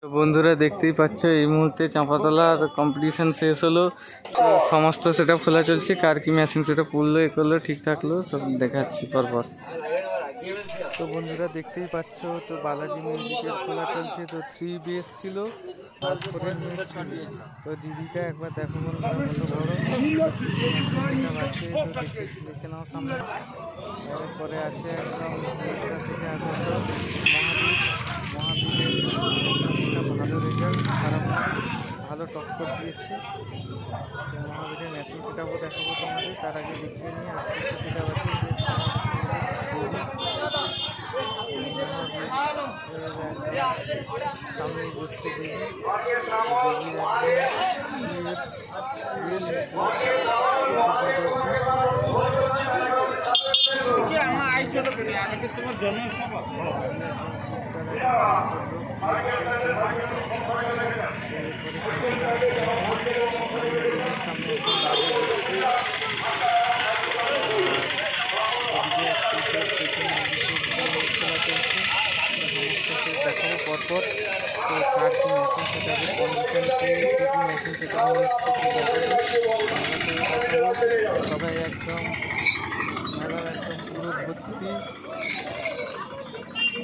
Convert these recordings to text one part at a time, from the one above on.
তো বন্ধুরা দেখতেই পাচ্ছ এই মুহূর্তে চাঁপাতলার কম্পিটিশন শেষ হলো। তো সমস্ত সেটা খোলা চলছে, কার কি মেশিন সেটা পুরলো এ করলো ঠিক থাকলো সব দেখাচ্ছি পরপর। তো বন্ধুরা দেখতেই পাচ্ছ তো বালাজি মিউজিকের খোলা চলছে। তো 3 বেস ছিল আর 4 মিনিট ছিল। তো দিদিটা একবার দেখো বন্ধুরা কত বড় মেশিন সেটা আছে, তো দেখে নাও সামনে। এরপরে আছে একদম উড়িষ্যা থেকে আগত মহাবীরের সেটা ভালো রেজাল্ট, খারাপ না, ভালো টক্কর দিয়েছে। তো মহাবীরের মেশিন সেটাও দেখাবো তোমাদের, তার আগে দেখিয়ে নিয়ে আর কি সেটা আছে। যে সামনে বসছে দেবী, দেখাবো পরপর। তো কার কি মেশিন সেটা কন্ডিশন কি মেশিন সেটা নিয়ে এসছে দেখাবো। সবাই একদম মেলার একদম পুরো ভর্তি,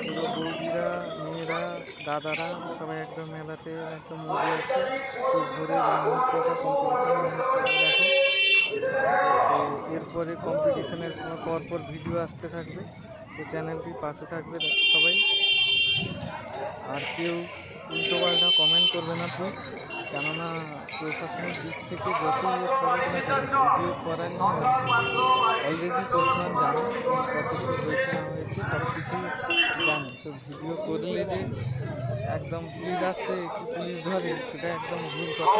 পুরো বৌদিরা, মেয়েরা, দাদারা সবাই একদম মেলাতে একদম মজে আছে। তো ভোরের মুহূর্তটা কম্পিটিশনের মুহূর্তটা দেখো। তো এরপরে কম্পিটিশনের পরপর ভিডিও আসতে থাকবে, তো চ্যানেলটির পাশে থাকবে সবাই। আর কেউ উল্টোপাল্টা কমেন্ট করবে না প্লিজ, কেননা প্রশাসনিক দিক থেকে যতই থাকুক না কেন ভিডিও করা নিয়ে অলরেডি প্রশাসন জানে কত কী হয়েছে না হয়েছে, সব কিছুই জানে। তো ভিডিও করলে যে একদম পুলিশ আসে কি পুলিশ ধরে সেটা একদম ভুল কথা।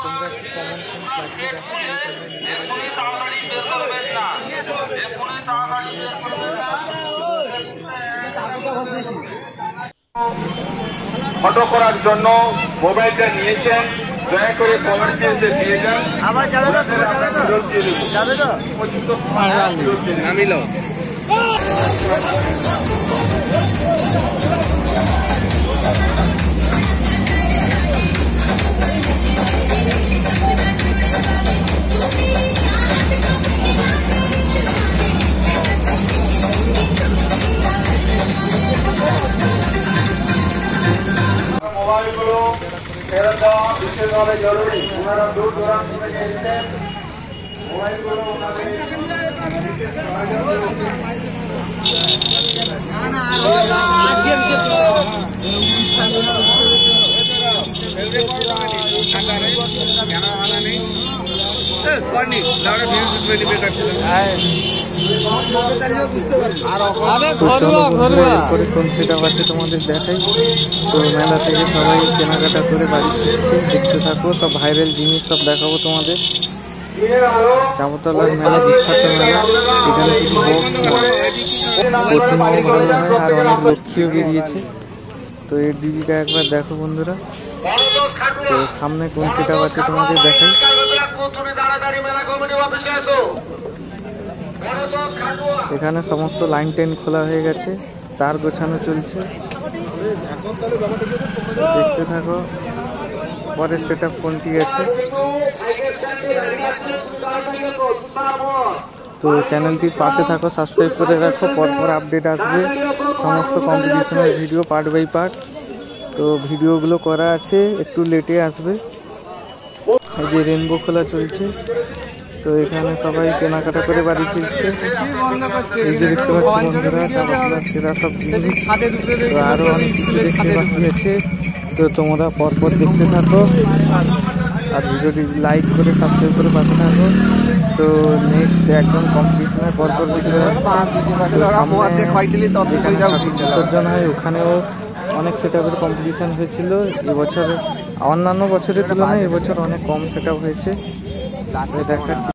তোমরা একটু কমন সেন্স লাগবে, দেখো তোমরা ফটো করার জন্য মোবাইলটা নিয়েছেন, দয়া করে কমেন্টে দিয়ে যান। আবার যাবে তো নামিল। মোবাইলগুলো ফেরত দেওয়া বিশেষভাবে জরুরি। ওনারা দূর দূরান্ত থেকে এসেছেন, মোবাইলগুলো ওনাদের কোন সেটা আছে তোমাদের দেখাই। তো মেলা থেকে সবাই কেনাকাটা করে বাড়ি ফিরছে, দেখতে থাকো। সব ভাইরাল জিনিস সব দেখাবো তোমাদের। চাঁপাতলার মেলা বিখ্যাত মেলা, এখানে শুধু প্রতিমাও ভালো হয় আর অনেক লক্ষ্মীও বেরিয়েছে। তো এই ডিজিটা একবার দেখো বন্ধুরা। তো সামনে কোন সেটা আছে তোমাদের দেখাই। এখানে সমস্ত লাইন টেন খোলা হয়ে গেছে, তার গোছানো চলছে, দেখতে থাকো। পরের সেট আপ কোনটি আছে। তো চ্যানেলটির পাশে থাকো, সাবস্ক্রাইব করে রাখো, পরপর আপডেট আসবে সমস্ত কম্পিটিশনের ভিডিও পার্ট বাই পার্ট। তো ভিডিওগুলো করা আছে, একটু লেটে আসবে। এই যে রেনবো খোলা চলছে, তো এখানে সবাই কেনাকাটা করে বাড়ি ফিরছে। এই যে দেখতে পাচ্ছি বন্ধুরা চাঁপাতলার সেরা সব জিনিস। তো আরও অনেক কিছু দেখতে বাকি আছে, তো তোমরা পরপর দেখতে থাকো আর ভিডিওটি লাইক করে সাবস্ক্রাইব করে পাশে থাকো। তো নেক্সট একদম কম্পিটিশনের পরপর ভিডিও বিসর্জন হয়, ওখানেও অনেক সেট আপের কম্পিটিশান হয়েছিল। এবছর অন্যান্য বছরের তুলনায় এবছর অনেক কম সেট আপ হয়েছে, দেখাচ্ছি।